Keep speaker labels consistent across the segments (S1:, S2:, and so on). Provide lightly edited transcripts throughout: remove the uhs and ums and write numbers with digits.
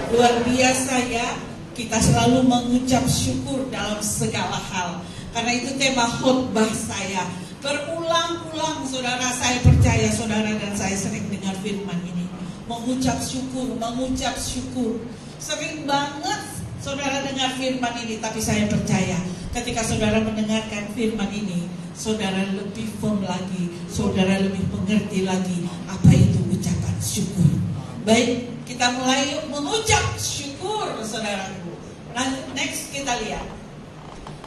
S1: Luar biasa ya, kita selalu mengucap syukur dalam segala hal. Karena itu tema khotbah saya. Berulang-ulang saudara, saya percaya saudara dan saya sering dengar firman ini. Mengucap syukur, mengucap syukur. Sering banget saudara dengar firman ini, tapi saya percaya ketika saudara mendengarkan firman ini, saudara lebih firm lagi, saudara lebih mengerti lagi apa itu ucapan syukur. Baik, kita mulai mengucap syukur saudaraku. Nah, next kita lihat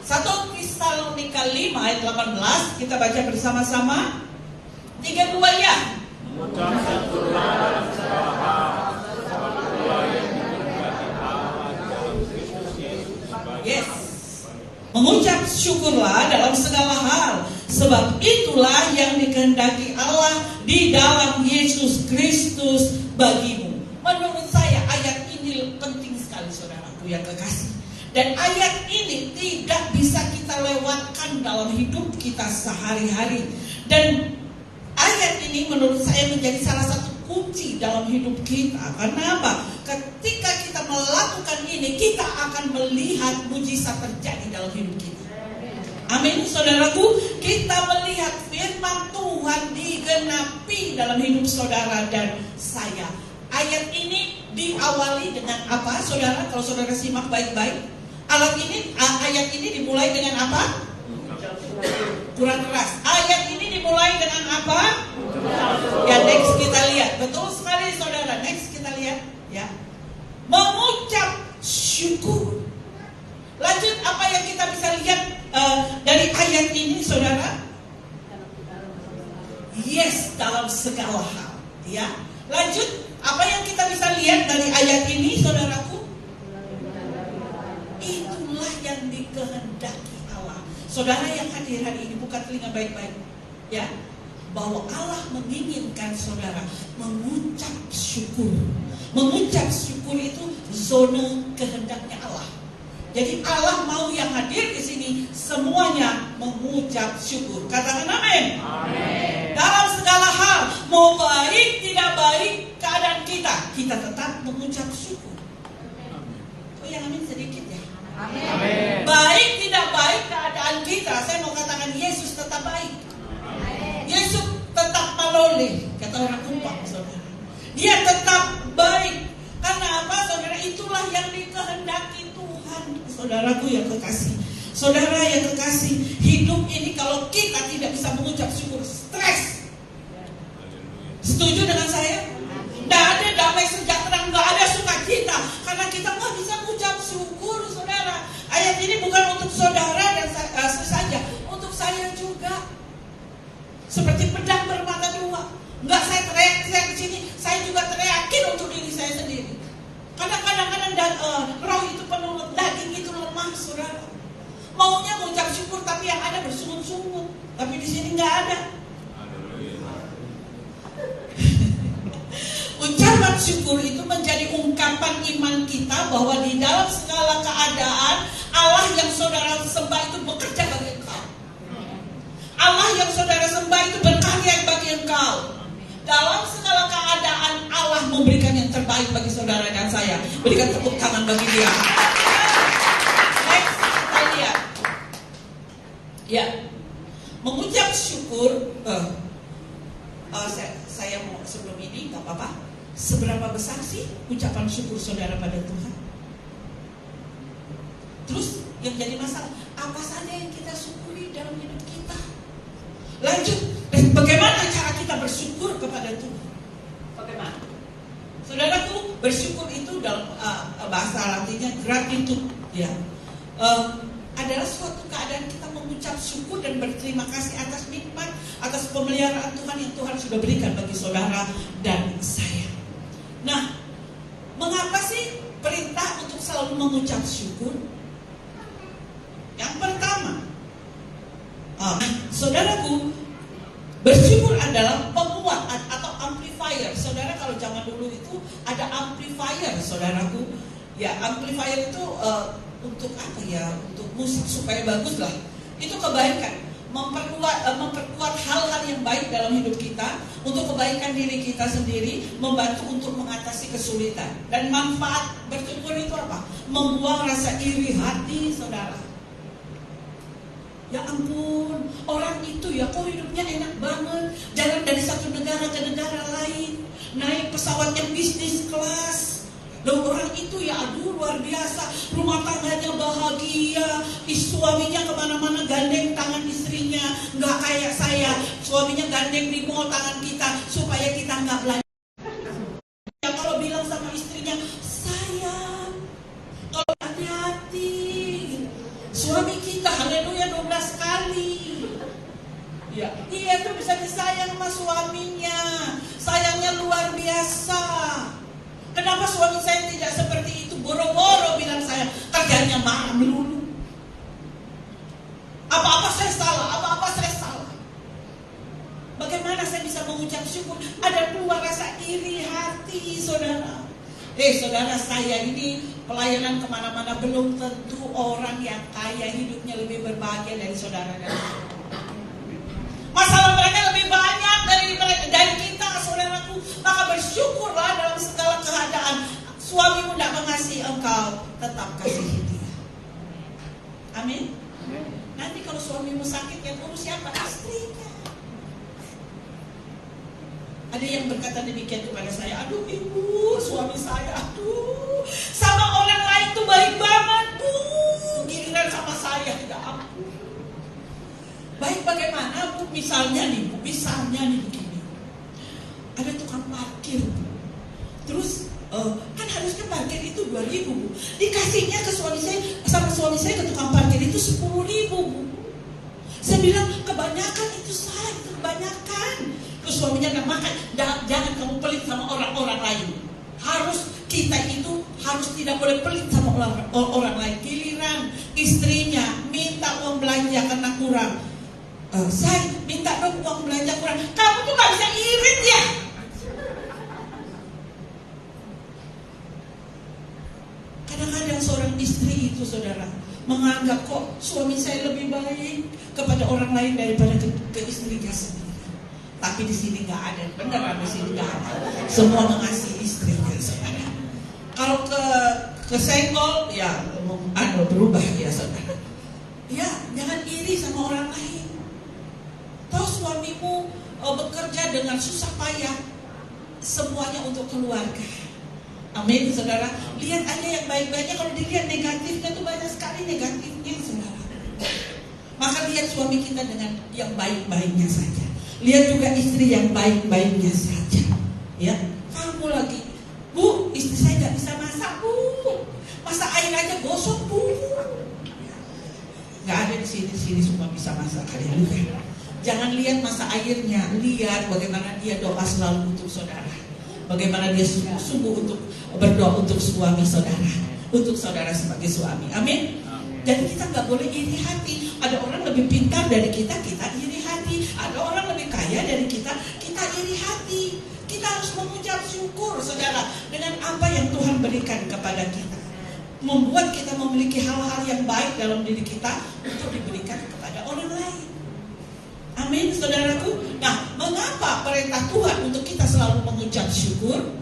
S1: 1 Tesalonika 5 ayat 18. Kita baca bersama-sama 3-2 ya.
S2: Mengucap syukurlah dalam segala hal, sebab itulah yang diberkati Allah dalam Kristus Yesus sebagai
S1: Yes. Mengucap syukurlah dalam segala hal, sebab itulah yang dikehendaki Allah di dalam Yesus Kristus bagimu. Menurut saya ayat ini penting sekali saudaraku yang kekasih. Dan ayat ini tidak bisa kita lewatkan dalam hidup kita sehari-hari. Dan ayat ini menurut saya menjadi salah satu kunci dalam hidup kita. Karena apa? Ketika kita melakukan ini, kita akan melihat mujizat terjadi dalam hidup kita. Amin, saudaraku. Kita melihat firman Tuhan digenapi dalam hidup saudara dan saya. Ayat ini diawali dengan apa, saudara? Kalau saudara simak baik-baik, ayat ini dimulai dengan apa? Kurang keras. Ayat ini dimulai dengan apa? Ya, next kita lihat. Betul sekali saudara. Next kita lihat ya. Mengucap syukur. Lanjut, apa yang kita bisa lihat dari ayat ini saudara? Yes, dalam segala hal ya. Lanjut, apa yang kita bisa lihat dari ayat ini saudaraku? Itulah yang dikehendaki Allah. Saudara yang hadir hari ini, buka telinga baik-baik ya, bahwa Allah menginginkan saudara mengucap syukur. Mengucap syukur itu zona kehendaknya Allah. Jadi Allah mau yang hadir di sini semuanya mengucap syukur. Katakan amin.
S2: Amin.
S1: Dalam segala hal, mau baik tidak baik keadaan kita tetap mengucap syukur. Oh yang amin sedikit ya.
S2: Amin.
S1: Baik tidak baik keadaan kita, saya mau katakan Yesus tetap baik. Yesus tetap menoleh, kata orang Kupang saudara. Dia tetap baik. Karena apa saudara? Itulah yang dikehendaki Tuhan. Saudaraku yang kekasih, saudara yang kekasih, hidup ini kalau kita tidak bisa mengucap syukur, stres. Setuju dengan saya? Tidak ada damai sejahtera, nggak ada sukacita, karena kita nggak bisa mengucap syukur, saudara. Ayat ini bukan untuk saudara dan saja, untuk saya juga. Seperti pedang bermata dua. Nggak saya teriak-teriak di sini, saya juga teriakin untuk diri saya sendiri. Kadang-kadang roh itu penuh, daging itu lemah, saudara. Maunya mengucap syukur, tapi yang ada bersungut-sungut. Tapi di sini nggak ada. Ucapan syukur itu menjadi ungkapan iman kita bahwa di dalam segala keadaan Allah yang saudara sembah itu bekerja bagi engkau. Allah yang saudara sembah itu berkarya bagi engkau. Dalam segala keadaan Allah memberikan yang terbaik bagi saudara dan saya. Berikan tepuk tangan bagi dia. Next kita lihat. Ya, mengucap syukur. Saya mau sebelum ini nggak apa-apa. Seberapa besar sih ucapan syukur saudara pada Tuhan? Terus yang jadi masalah, apa saja yang kita syukuri dalam hidup kita? Lanjut, bagaimana cara kita bersyukur kepada Tuhan? Bagaimana? Saudaraku, bersyukur itu dalam bahasa Latinnya gratitude, ya, adalah suatu keadaan kita mengucap syukur dan berterima kasih atas nikmat, atas pemeliharaan Tuhan yang Tuhan sudah berikan bagi saudara dan saya. Nah, mengapa sih perintah untuk selalu mengucap syukur? Yang pertama, saudaraku, bersyukur adalah penguat atau amplifier. Saudara, kalau zaman dulu itu ada amplifier, saudaraku. Ya, amplifier itu untuk apa ya? Untuk musik supaya bagus lah. Itu kebaikan. memperkuat hal-hal yang baik dalam hidup kita, untuk kebaikan diri kita sendiri, membantu untuk mengatasi kesulitan. Dan manfaat bersyukur itu apa? Membuang rasa iri hati, saudara. Ya ampun, orang itu ya kok hidupnya enak banget, jalan dari satu negara ke negara lain, naik pesawat yang bisnis kelas. Dan orang itu ya aduh luar biasa, rumah tangganya bahagia, suaminya kemana-mana gandeng tangan istrinya, nggak kayak saya, suaminya gandeng di mall tangan kita supaya kita nggak belanja. Ya kalau bilang sama istrinya, sayang, kalau hati-hati, suami kita haleluya 12 kali. Ya, dia tuh bisa disayang sama suaminya, sayangnya luar biasa. Kenapa suami saya tidak seperti itu? Boro-boro bilang saya, kerjanya marah melulu. Apa-apa saya salah. Bagaimana saya bisa mengucap syukur? Ada keluar rasa iri hati, saudara. Saudara, saya ini pelayanan kemana-mana, belum tentu orang yang kaya hidupnya lebih berbahagia dari saudara. Masalah mereka lebih banyak dari kita, saudaraku. Maka bersyukurlah dalam segala keadaan. Suamimu tidak mengasihi engkau, tetap kasihi dia. Amin. Nanti kalau suamimu sakit, yang urus siapa? Istrinya. Ada yang berkata demikian kepada saya, aduh ibu, suami saya, aduh, sama orang lain tuh baik banget, bu, giliran sama saya, ya ampun. Baik bagaimana bu? Misalnya nih begini, ada tukang parkir, terus kan harusnya parkir itu 2.000 bu, dikasihnya ke suami saya, sama suami saya ke tukang parkir itu 10.000 bu. Saya bilang kebanyakan itu saya, kebanyakan. Terus suaminya nggak makan, jangan kamu pelit sama orang-orang lain. Kita itu harus tidak boleh pelit sama orang lain. Giliran istrinya minta uang belanja karena kurang, saya minta dong uang belanja kurang. Kamu tuh gak bisa irit ya. Kadang-kadang seorang istri itu, saudara, menganggap kok suami saya lebih baik kepada orang lain daripada ke istrinya sendiri. Tapi di sini nggak ada, beneran di sini nggak ada. Semua mengasihi istrinya, saudara. Kalau kesenggol, ya berubah ya, saudara. Ya, jangan iri sama orang lain. Tahu suamimu bekerja dengan susah payah, semuanya untuk keluarga. Amin, saudara. Lihat aja yang baik-baiknya. Kalau dilihat negatifnya tuh banyak sekali negatifnya, saudara. Maka lihat suami kita dengan yang baik-baiknya saja. Lihat juga istri yang baik-baiknya saja. Ya, kamu lagi, bu, istri saya nggak bisa masak, bu. Masak air aja gosok, bu. Nggak ada di sini semua bisa masak. Haleluya. Jangan lihat masa airnya, lihat bagaimana dia doa selalu untuk saudara. Bagaimana dia sungguh-sungguh untuk berdoa untuk suami saudara, untuk saudara sebagai suami. Amin. Jadi kita nggak boleh iri hati. Ada orang lebih pintar dari kita iri hati. Ada orang lebih kaya dari kita iri hati. Kita harus mengucap syukur, saudara, dengan apa yang Tuhan berikan kepada kita. Membuat kita memiliki hal-hal yang baik dalam diri kita untuk diberikan kepada orang lain. Amin, saudaraku. Nah, mengapa perintah Tuhan untuk kita selalu mengucap syukur?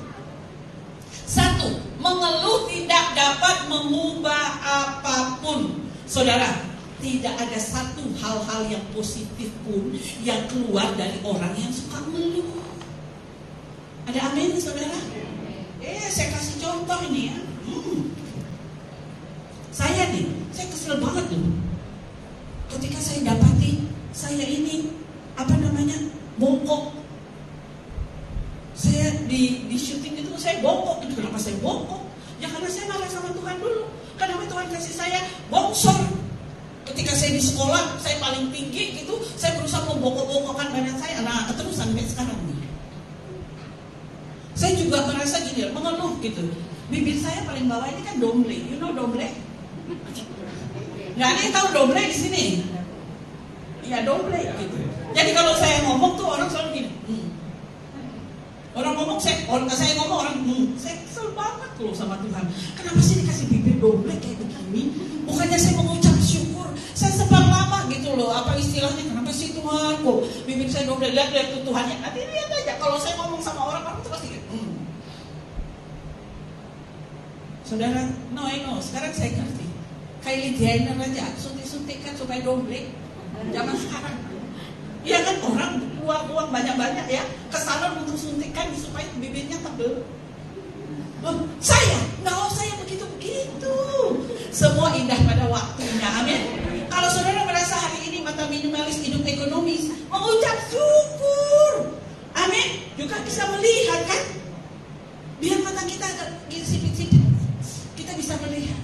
S1: 1, mengeluh tidak dapat mengubah apapun. Saudara, tidak ada satu hal-hal yang positif pun yang keluar dari orang yang suka mengeluh. Ada amin, saudara? Saya kasih contoh ini ya. Saya kesel banget loh. Ketika saya dapati saya ini bongkok. Saya di syuting itu saya bongkok. Kenapa saya bongkok? Ya karena saya marah sama Tuhan dulu. Kenapa Tuhan kasih saya bongsor? Ketika saya di sekolah, saya paling tinggi gitu, saya berusaha membongkok-bongkokkan badan saya. Nah, keterusan sampai sekarang nih. Saya juga merasa gini, mengeluh gitu. Bibir saya paling bawah ini kan domble. You know domble? Nggak ada yang tahu domble di sini. Ya domble gitu. Jadi kalau saya ngomong tuh orang selalu gini. Orang ngomong saya ngomong orang saya kesel banget loh sama Tuhan. Kenapa sih dikasih bibir domble kayak begini? Bukannya saya mengucap syukur, saya sebab lama gitu loh. Apa istilahnya? Kenapa saya udah lihat Tuhannya. Nanti lihat aja kalau saya ngomong sama orang itu pasti Saudara, no, sekarang saya ngerti. Kylie Jenner aja suntik kan supaya domblek. Zaman sekarang. Iya kan, orang keluar uang banyak-banyak ya ke salon untuk suntikan supaya bibirnya tebel. Saya begitu. Semua indah pada waktunya. Amin. Kalau saudara merasa hari ini mata minimalis hidup ekonomis, mengucap syukur. Amin. Juga bisa melihat kan. Biar mata kita sipit-sipit, kita bisa melihat.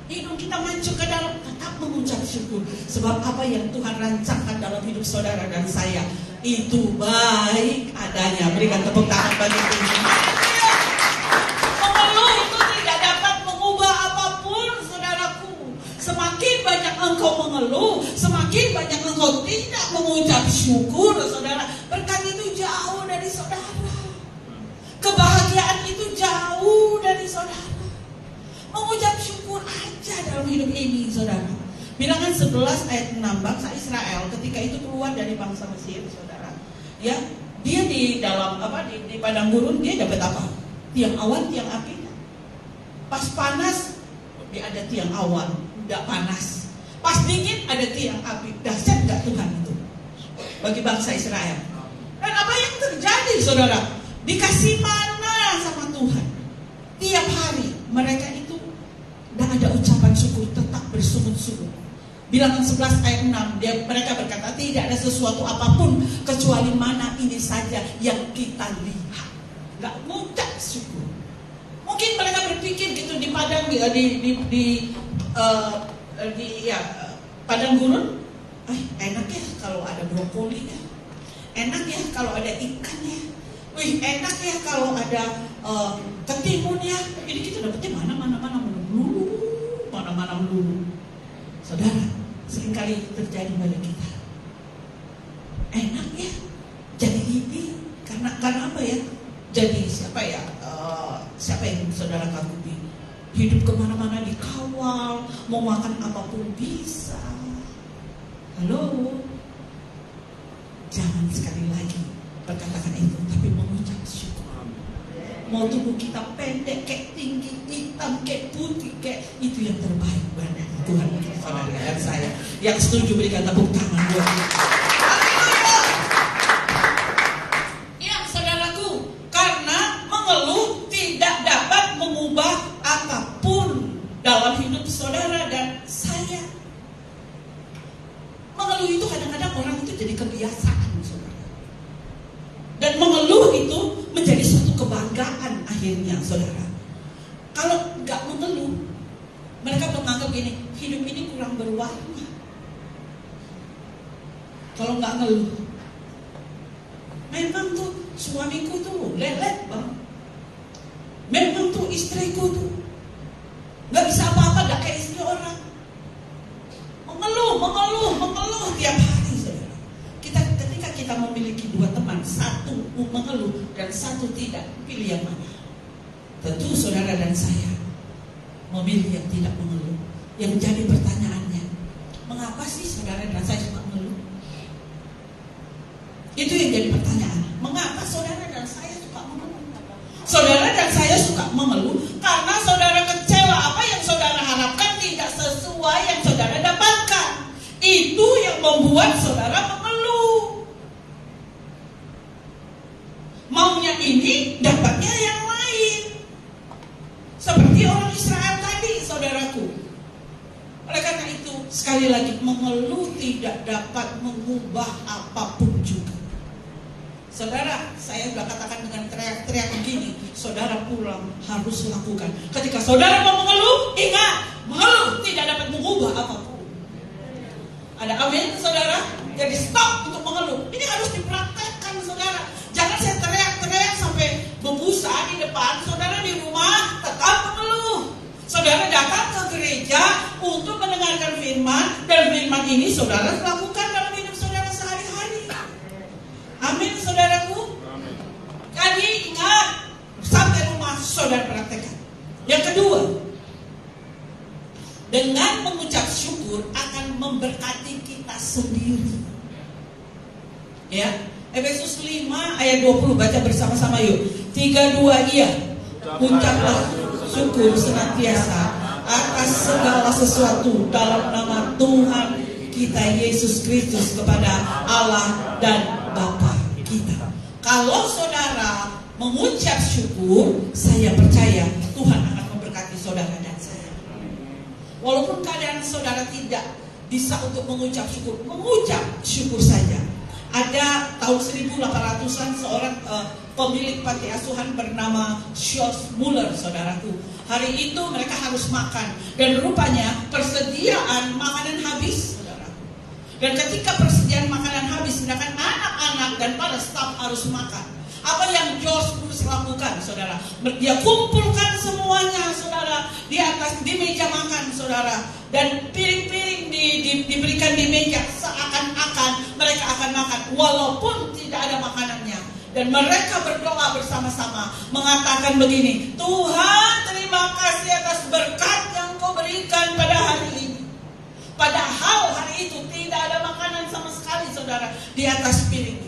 S1: Hidung kita mancung ke dalam, tetap mengucap syukur. Sebab apa yang Tuhan rancangkan dalam hidup saudara dan saya itu baik adanya. Berikan tepuk tangan bagi Tuhan. Mengeluh itu tidak dapat mengubah apapun, saudaraku. Semakin banyak engkau mengeluh, semakin banyak engkau tidak mengucap syukur, saudara. Berkat itu jauh dari saudara. Kebahagiaan itu jauh dari saudara. Mengucap syukur aja dalam hidup ini, saudara. Bilangan 11 ayat 6, bangsa Israel ketika itu keluar dari bangsa Mesir, saudara. Ya, dia di dalam di padang gurun dia dapat apa? Tiang awan, tiang api. Pas panas dia ada tiang awan, enggak panas. Pas dingin ada tiang api. Dahsyat enggak Tuhan itu bagi bangsa Israel? Dan apa yang terjadi, saudara? Dikasih mana sama Tuhan. Tiap hari mereka itu tidak ada ucapan syukur, tetap bersungut-sungut. Bilangan 11 ayat 6, mereka berkata, tidak ada sesuatu apapun kecuali mana ini saja yang kita lihat. Gak ngucap syukur. Mungkin mereka berpikir gitu di padang padang gurun, enak ya kalau ada brokoli ya, enak ya kalau ada ikan ya, enak ya kalau ada ketimun ya. Ini kita dapetnya mana melulu. Saudara, seringkali terjadi pada kita. Enak ya jadi ini karena apa ya? Jadi siapa yang saudara kagupi? Hidup kemana-mana dikawal, mau makan apapun bisa. Halo, jangan sekali lagi perkatakan itu, tapi mengucap syukur. Mau tubuh kita pendek, kayak tinggi, hitam, kayak putih, kayak itu yang terbaik buat Tuhan untuk saudara dan saya. Yang setuju berikan tepuk tangan buat Tuhan. Ya, saudaraku, karena mengeluh tidak dapat mengubah apapun dalam hidup saudara dan saya. Mengeluh itu kadang-kadang orang itu jadi kebiasaan, saudara. Dan mengeluh itu menjadi suatu kebanggaan akhirnya, saudara. Kalau nggak mengeluh, mereka menganggap gini, hidup ini kurang berwarna. Kalau nggak ngeluh, memang tuh suamiku tuh lelet bang. Memang tuh istriku tuh nggak bisa apa-apa, nggak kayak istri orang. Mengeluh tiap hari, saudara. Ketika kita memiliki dua teman, satu mengeluh dan satu tidak, pilih yang mana? Tentu saudara dan saya memilih yang tidak mengeluh. Yang jadi pertanyaannya, mengapa sih saudara dan saya suka mengeluh? Itu yang jadi pertanyaan. Mengapa saudara dan saya suka mengeluh? Saudara dan saya suka mengeluh karena saudara kecewa, apa yang saudara harapkan tidak sesuai yang saudara dapatkan. Itu yang membuat saudara mengeluh. Maunya ini, dapatnya yang lain. Seperti orang Israel tadi, saudaraku. Oleh karena itu, sekali lagi, mengeluh tidak dapat mengubah apapun juga. Saudara, saya sudah katakan dengan teriak-teriak begini, saudara pulang harus lakukan. Ketika saudara mau mengeluh, ingat, mengeluh tidak dapat mengubah apapun. Ada amin, saudara? Jadi stop untuk mengeluh. Ini harus dipraktekkan, saudara. Jangan saya teriak-teriak sampai berbusa di depan. Saudara di rumah tetap mengeluh. Saudara datang ke gereja untuk mendengarkan firman, dan firman ini saudara lakukan dalam hidup saudara sehari-hari. Amin, saudaraku. Jadi ingat, sampai rumah saudara praktekkan. Yang kedua, dengan mengucap syukur akan memberkati kita sendiri. Ya, Efesus 5 ayat 20, baca bersama-sama yuk. 3, 2, iya. Ucaplah syukur senantiasa atas segala sesuatu dalam nama Tuhan kita Yesus Kristus kepada Allah dan Bapa kita. Kalau saudara mengucap syukur, saya percaya Tuhan akan memberkati saudara dan saya. Walaupun keadaan saudara tidak bisa untuk mengucap syukur saja. Ada tahun 1800-an seorang pemilik panti asuhan bernama George Muller, saudaraku. Hari itu mereka harus makan dan rupanya persediaan makanan habis, saudaraku. Dan ketika persediaan makanan habis, sedangkan anak-anak dan para staf harus makan. Apa yang George Muller lakukan, saudara? Dia kumpulkan semuanya, saudara, di meja makan, saudara. Dan piring-piring diberikan di meja, seakan-akan mereka akan makan walaupun tidak ada makanannya. Dan mereka berdoa bersama-sama mengatakan begini, Tuhan terima kasih atas berkat yang Kau berikan pada hari ini. Padahal hari itu tidak ada makanan sama sekali, saudara, di atas piring.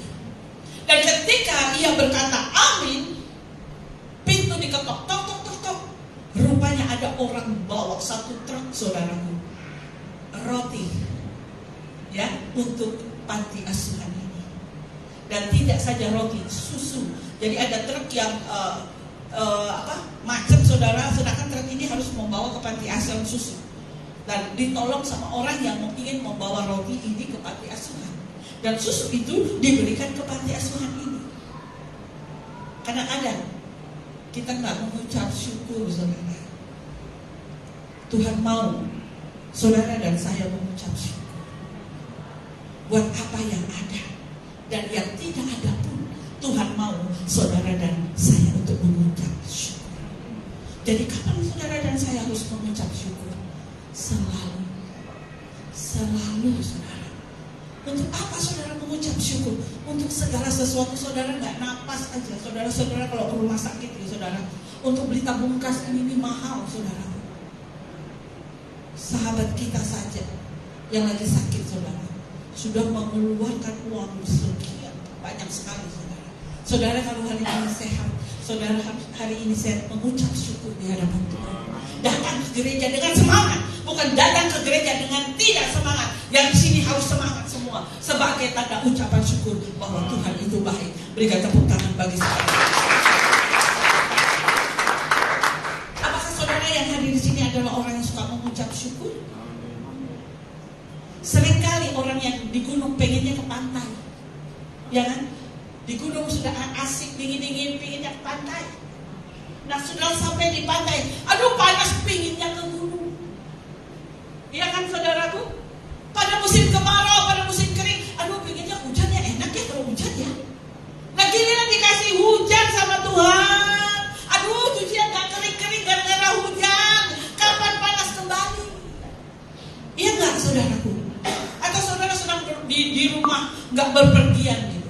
S1: Dan ketika ia berkata amin, pintu diketok, tok tok tok tok. Rupanya ada orang bawa satu truk, saudaraku, roti, ya, untuk panti asuhan ini. Dan tidak saja roti, susu. Jadi ada truk yang macet, saudara. Sedangkan truk ini harus membawa ke panti asuhan susu. Dan ditolong sama orang yang ingin membawa roti ini ke panti asuhan. Dan susu itu diberikan ke panti asuhan ini. Kadang-kadang kita nggak mengucap syukur, saudara. Tuhan mau saudara dan saya mengucap syukur buat apa yang ada dan yang tidak ada pun. Tuhan mau saudara dan saya untuk mengucap syukur. Jadi kapan saudara dan saya harus mengucap syukur? Selalu, saudara. Untuk apa saudara mengucap syukur? Untuk segala sesuatu. Saudara nggak napas aja. Saudara kalau ke rumah sakit ya saudara, untuk beli tabung gas ini mahal, saudara. Sahabat kita saja yang lagi sakit, saudara, sudah mengeluarkan uang sekian banyak sekali, saudara. Saudara kalau hari ini sehat, saudara hari ini sehat, mengucap syukur di hadapan Tuhan. Datang ke gereja dengan semangat, bukan datang ke gereja dengan tidak semangat. Yang di sini harus semangat semua sebagai tanda ucapan syukur bahwa Tuhan itu baik. Berikan tepuk tangan bagi saudara. Apakah saudara yang hadir di sini adalah orang yang suka mengucap syukur? Seringkali orang yang di gunung pengennya ke pantai, ya kan? Di gunung sudah asik dingin-dingin, pengennya ke pantai. Nah sudah sampai di pantai, aduh panas, pinginnya ke gunung. Iya kan saudaraku? Pada musim kemarau, pada musim kering, aduh pinginnya hujan ya, enak ya kalau hujan ya. Nah giliran dikasih hujan sama Tuhan, aduh cucian gak kering-kering gara-gara hujan. Kapan panas kembali? Iya gak saudaraku? Atau saudara sedang di rumah gak berpergian gitu.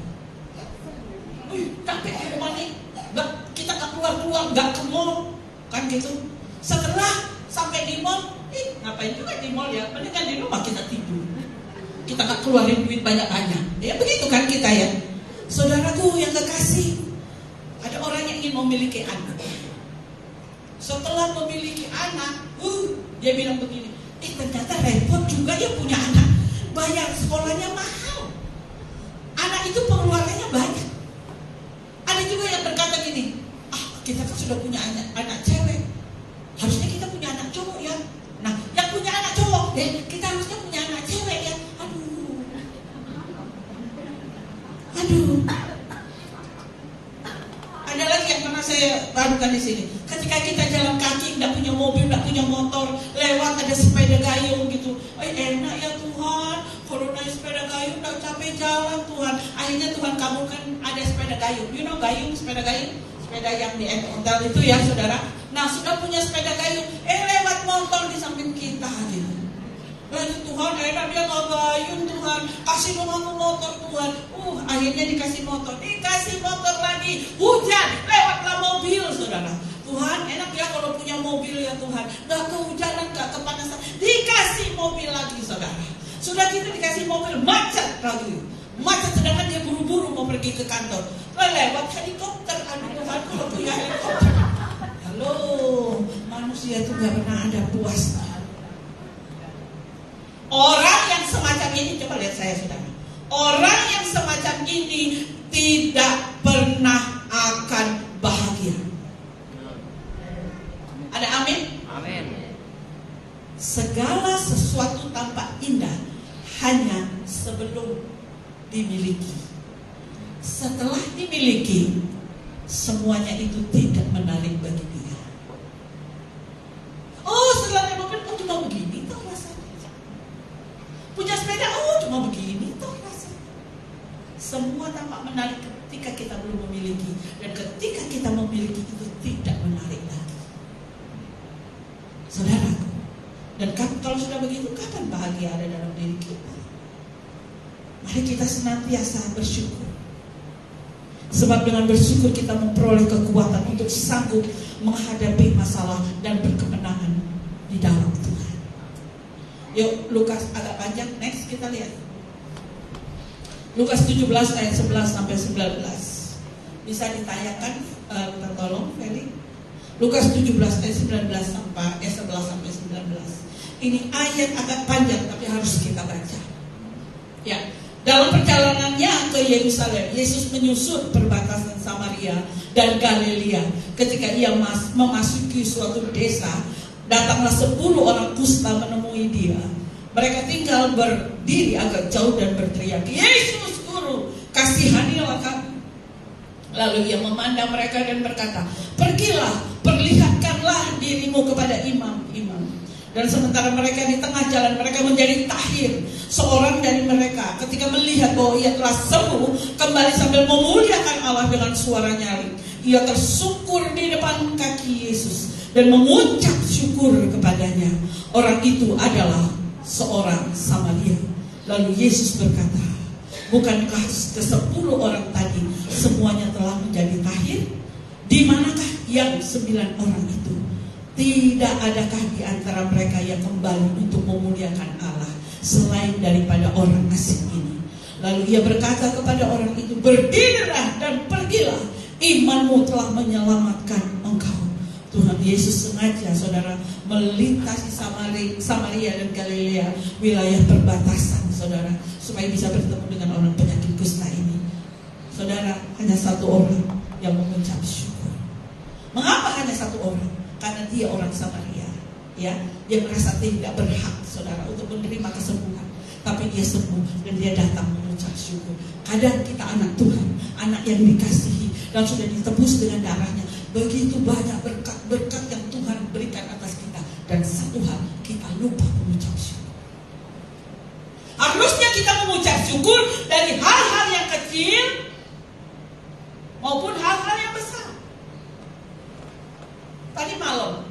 S1: Capek di rumah nih, kita gak keluar-keluar, gak ke mall, kan gitu. Setelah sampai di mall, ngapain juga di mall ya? Mendingan di rumah kita tidur. Kita gak keluarin duit banyak-banyak. Ya begitu kan kita ya. Saudaraku yang kekasih, ada orang yang ingin memiliki anak. Setelah memiliki anak, dia bilang begini, ternyata repot juga ya punya anak. Bayar sekolahnya mahal. Anak itu pengeluarannya banyak. Ada juga yang berkata gini, kita kan sudah punya anak cewek, harusnya kita punya anak cowok ya. Nah, yang punya anak cowok, kita harusnya punya anak cewek ya. Aduh. Ada lagi yang pernah saya barukan di sini. Ketika kita jalan kaki, nggak punya mobil, nggak punya motor, lewat ada sepeda gayung gitu. Enak ya Tuhan, kalau naik sepeda gayung nggak capek jalan Tuhan. Akhirnya Tuhan kabulkan ada sepeda gayung. You know gayung, sepeda gayung? Sepeda yang di hotel itu ya saudara. Nah sudah punya sepeda gayung, lewat motor di samping kita gitu. Lalu Tuhan enak dia nggak gayung Tuhan, kasih dong aku motor Tuhan. Akhirnya dikasih motor lagi, hujan, lewatlah mobil saudara. Tuhan enak ya kalau punya mobil ya Tuhan, nggak kehujanan, nggak kepanasan, dikasih mobil lagi saudara. Sudah gitu dikasih mobil, macet lagi. Macet, sedangkan dia buru-buru mau pergi ke kantor. Lewat helikopter, aduh Tuhan, kalau punya helikopter. Halo, manusia itu gak pernah ada puasnya. Orang yang semacam ini, coba lihat saya saudara. Orang yang semacam ini tidak pernah akan bahagia. Ada amin?
S2: Amin.
S1: Segala sesuatu tampak indah hanya sebelum dimiliki. Setelah dimiliki, semuanya itu tidak menarik bagi dia. Oh, setelah naik mobil, oh cuma begini toh rasanya. Punya sepeda, oh cuma begini toh rasanya. Semua tampak menarik ketika kita belum memiliki, dan ketika kita memiliki itu tidak menarik lagi. Saudaraku, dan kalau sudah begitu, kapan bahagia ada dalam diri kita? Mari kita senantiasa bersyukur. Sebab dengan bersyukur kita memperoleh kekuatan untuk sanggup menghadapi masalah dan berkemenangan di dalam Tuhan. Yuk, Lukas agak panjang, next kita lihat. Lukas 17 ayat 11 sampai 19. Bisa ditayangkan, kita tolong Feli. Lukas 17 ayat 11 sampai 19. Ini ayat agak panjang tapi harus kita baca. Ya. Dalam perjalanannya ke Yerusalem, Yesus menyusur perbatasan Samaria dan Galilea. Ketika ia memasuki suatu desa, datanglah 10 orang kusta menemui dia. Mereka tinggal berdiri agak jauh dan berteriak, "Yesus, Guru, kasihanilah kami." Lalu ia memandang mereka dan berkata, "Pergilah, perlihatkanlah dirimu kepada imam-imam." Dan sementara mereka di tengah jalan, mereka menjadi tahir. Seorang dari mereka ketika melihat bahwa ia telah sembuh, kembali sambil memuliakan Allah dengan suara nyaring. Ia tersungkur di depan kaki Yesus dan mengucap syukur kepadanya. Orang itu adalah seorang Samaria. Lalu Yesus berkata, "Bukankah ke-10 orang tadi semuanya telah menjadi tahir? Di manakah yang 9 orang itu? Tidak adakah di antara mereka yang kembali untuk memuliakan Allah selain daripada orang asing ini?" Lalu ia berkata kepada orang itu, "Berdirilah dan pergilah, imanmu telah menyelamatkan engkau." Tuhan Yesus sengaja, saudara, melintasi Samaria dan Galilea, wilayah perbatasan, saudara, supaya bisa bertemu dengan orang penyakit kusta ini. Saudara, hanya 1 orang yang mengucap syukur. Mengapa hanya 1 orang? Karena dia orang Samaria, ya, dia merasa tidak berhak, saudara, untuk menerima kesembuhan, tapi dia sembuh dan dia datang mengucap syukur. Kadang kita anak Tuhan, anak yang dikasihi dan sudah ditebus dengan darahnya. Begitu banyak berkat-berkat yang Tuhan berikan atas kita, dan satu hal, kita lupa mengucap syukur. Harusnya kita mengucap syukur dari hal-hal yang kecil maupun hal-hal yang besar. Tadi malam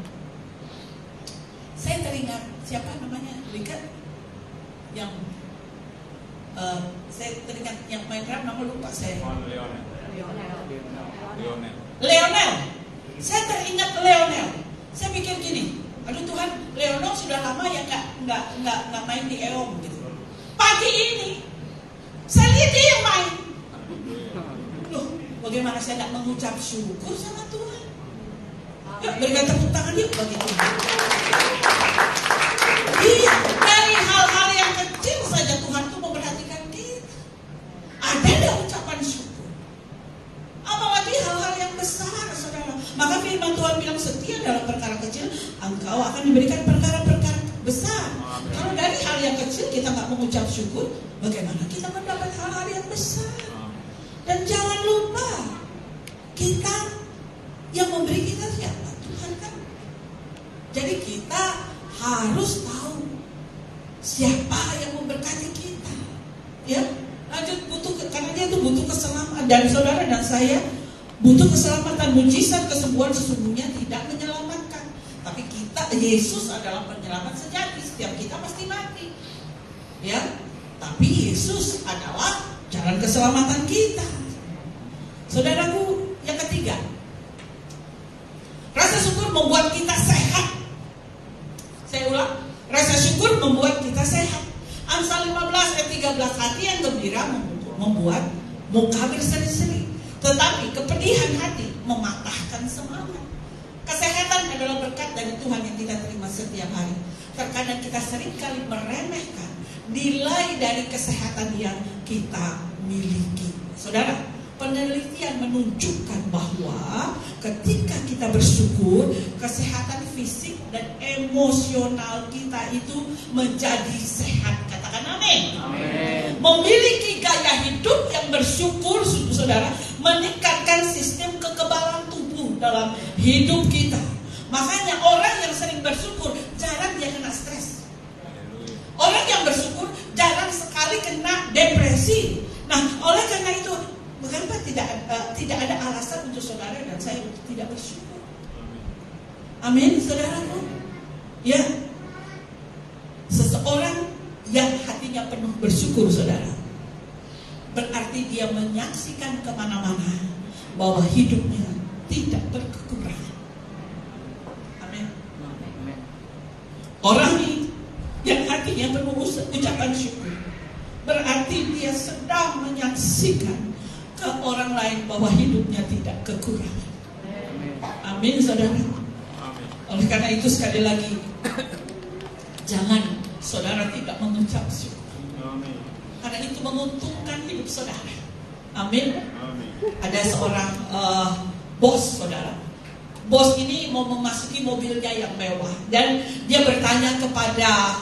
S1: saya teringat, siapa namanya, Rika, yang saya teringat yang main drum, nama lupa saya. Leonel. Saya teringat Leonel. Saya pikir gini, aduh Tuhan, Leonel sudah lama ya nggak main di EOM gitu. Pagi ini saya lihat dia yang main. Loh, bagaimana saya tidak mengucap syukur sama Tuhan? Yuk, berikan tepuk tangan yuk bagi Tuhan. Iya, dari hal-hal yang kecil saja Tuhan tuh memperhatikan kita. Ada nggak ucapan syukur? Apalagi hal-hal yang besar, saudara. Maka firman Tuhan bilang, setia dalam perkara kecil, engkau akan diberikan perkara-perkara besar. Kalau dari hal yang kecil kita nggak mengucap syukur, bagaimana kita mendapat hal-hal yang besar? Dan jangan lupa, kita yang memberi kita siapa? Tuhan kan. Jadi kita harus tahu siapa yang memberkati kita. Ya, lanjut, karena dia itu butuh keselamatan. Dan saudara dan saya butuh keselamatan. Mujizat kesembuhan sesungguhnya tidak menyelamatkan, tapi kita, Yesus adalah penyelamat sejati. Setiap kita pasti mati, ya. Tapi Yesus adalah jalan keselamatan kita. Saudaraku, yang ketiga, rasa syukur membuat kita sehat. Saya ulang, rasa syukur membuat kita sehat. Amsal 15 ayat 13, hati yang gembira memupur membuat muka berseri-seri, tetapi kepedihan hati mematahkan semangat. Kesehatan adalah berkat dari Tuhan yang kita terima setiap hari. Terkadang kita seringkali meremehkan nilai dari kesehatan yang kita miliki. Saudara, penelitian menunjukkan bahwa ketika kita bersyukur, kesehatan fisik dan emosional kita itu menjadi sehat. Katakan amin.
S2: Amin.
S1: Memiliki gaya hidup yang bersyukur, saudara, meningkatkan sistem kekebalan tubuh dalam hidup kita. Makanya orang yang sering bersyukur jarang dia kena stres. Orang yang bersyukur jarang sekali kena depresi. Nah, oleh karena itu, mengapa tidak ada alasan untuk saudara dan saya untuk tidak bersyukur? Amin, saudaraku. Ya, seseorang yang hatinya penuh bersyukur, saudara, berarti dia menyaksikan kemana-mana bahwa hidupnya tidak berkekurangan. Amin. Orang yang hatinya penuh ucapan syukur, berarti dia sedang menyaksikan ke orang lain bahwa hidupnya tidak kekurangan. Amin, saudara. Oleh karena itu sekali lagi, jangan saudara tidak mengucap syukur. Karena itu menguntungkan hidup saudara. Amin. Ada seorang bos, saudara. Bos ini mau memasuki mobilnya yang mewah dan dia bertanya kepada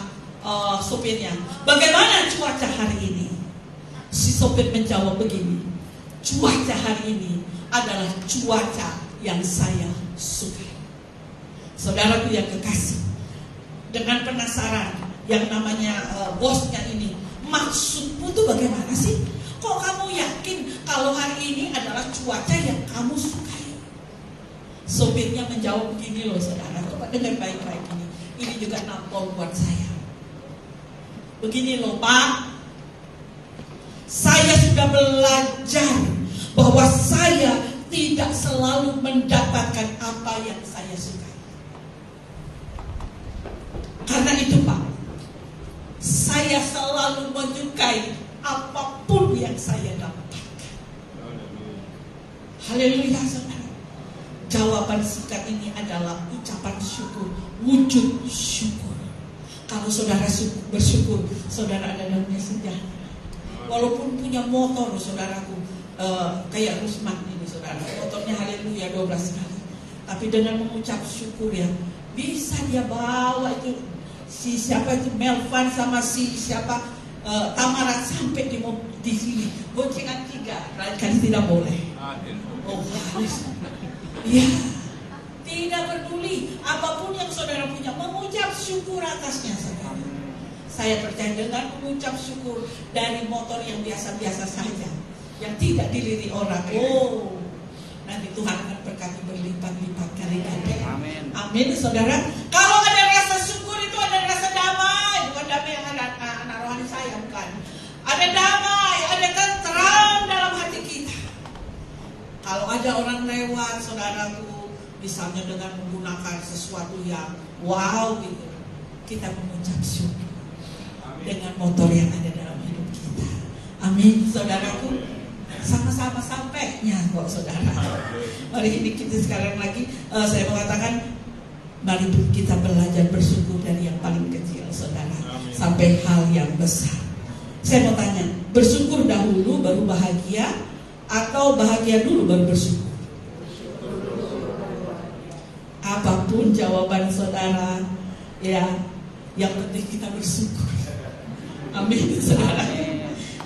S1: sopirnya, bagaimana cuaca hari ini? Si sopir menjawab begini, cuaca hari ini adalah cuaca yang saya sukai. Saudaraku yang kekasih, dengan penasaran yang namanya bosnya ini, maksudmu tuh bagaimana sih? Kok kamu yakin kalau hari ini adalah cuaca yang kamu sukai? Sopirnya menjawab begini loh, saudara. Coba dengar baik-baik ini. Ini juga nampol buat saya. Begini loh, Pak. Saya sudah belajar bahwa saya tidak selalu mendapatkan apa yang saya sukai. Karena itu, Pak, saya selalu menyukai apapun yang saya dapatkan. Haleluya, saudara. Jawaban singkat ini adalah ucapan syukur, wujud syukur. Kalau saudara bersyukur, saudara ada dalamnya sejahtera. Walaupun punya motor, saudaraku, kayak Rusman ini, saudara, motornya haleluya 12 kali. Tapi dengan mengucap syukur ya, bisa dia bawa itu si siapa itu Melvan sama si siapa Tamara sampai di sini. Boncengan 3, lain kali tidak boleh. Oh, harus. Ya, tidak peduli apapun yang saudara punya, mengucap syukur atasnya, saudara. Saya percaya dengan mengucap syukur dari motor yang biasa-biasa saja, yang tidak dilirik orang, oh, nanti Tuhan akan berkati berlipat-lipat kali ganda.
S2: Amin.
S1: Amin, saudara. Kalau ada rasa syukur itu ada rasa damai, bukan damai yang ada anak rohani saya, bukan. Ada damai, ada tenteram dalam hati kita. Kalau ada orang lewat, saudaraku, misalnya dengan menggunakan sesuatu yang wow gitu, kita mengucap syukur dengan motor yang ada dalam hidup kita. Amin, saudaraku. Sama-sama sampainya kok, saudara. Mari ini kita sekarang lagi saya mengatakan, mari kita belajar bersyukur dari yang paling kecil, saudara, sampai hal yang besar. Saya mau tanya, bersyukur dahulu baru bahagia, atau bahagia dulu baru bersyukur? Apapun jawaban saudara, ya, yang penting kita bersyukur. Amin, saudara.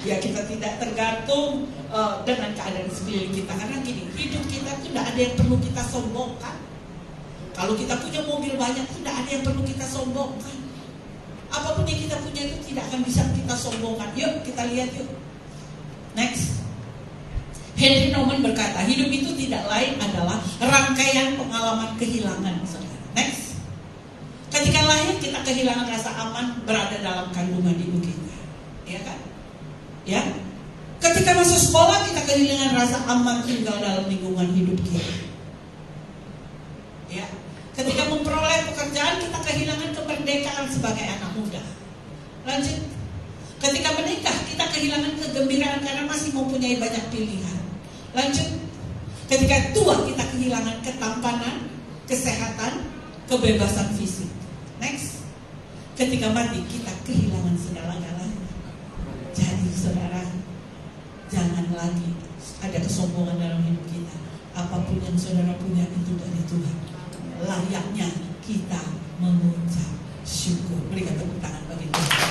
S1: Ya, kita tidak tergantung dengan keadaan sekeliling kita. Karena gini, hidup kita itu tidak ada yang perlu kita sombongkan. Kalau kita punya mobil banyak, tidak ada yang perlu kita sombongkan. Apapun yang kita punya itu tidak akan bisa kita sombongkan. Yuk, kita lihat yuk. Next. Henry Nouwen berkata, hidup itu tidak lain adalah rangkaian pengalaman kehilangan. Saudara. Next. Ketika lahir kita kehilangan rasa aman berada dalam kandungan ibu kita. Ya kan? Ya. Ketika masuk sekolah kita kehilangan rasa aman tinggal dalam lingkungan hidup kita. Ya. Ketika memperoleh pekerjaan kita kehilangan kemerdekaan sebagai anak muda. Lanjut. Ketika menikah, kita kehilangan kegembiraan karena masih mempunyai banyak pilihan. Lanjut. Ketika tua, kita kehilangan ketampanan, kesehatan, kebebasan fisik. Next. Ketika mati, kita kehilangan segala-galanya. Jadi saudara, jangan lagi ada kesombongan dalam hidup kita. Apapun yang saudara punya itu dari Tuhan. Layaknya kita mengucap syukur. Berikan tepuk tangan bagi Tuhan.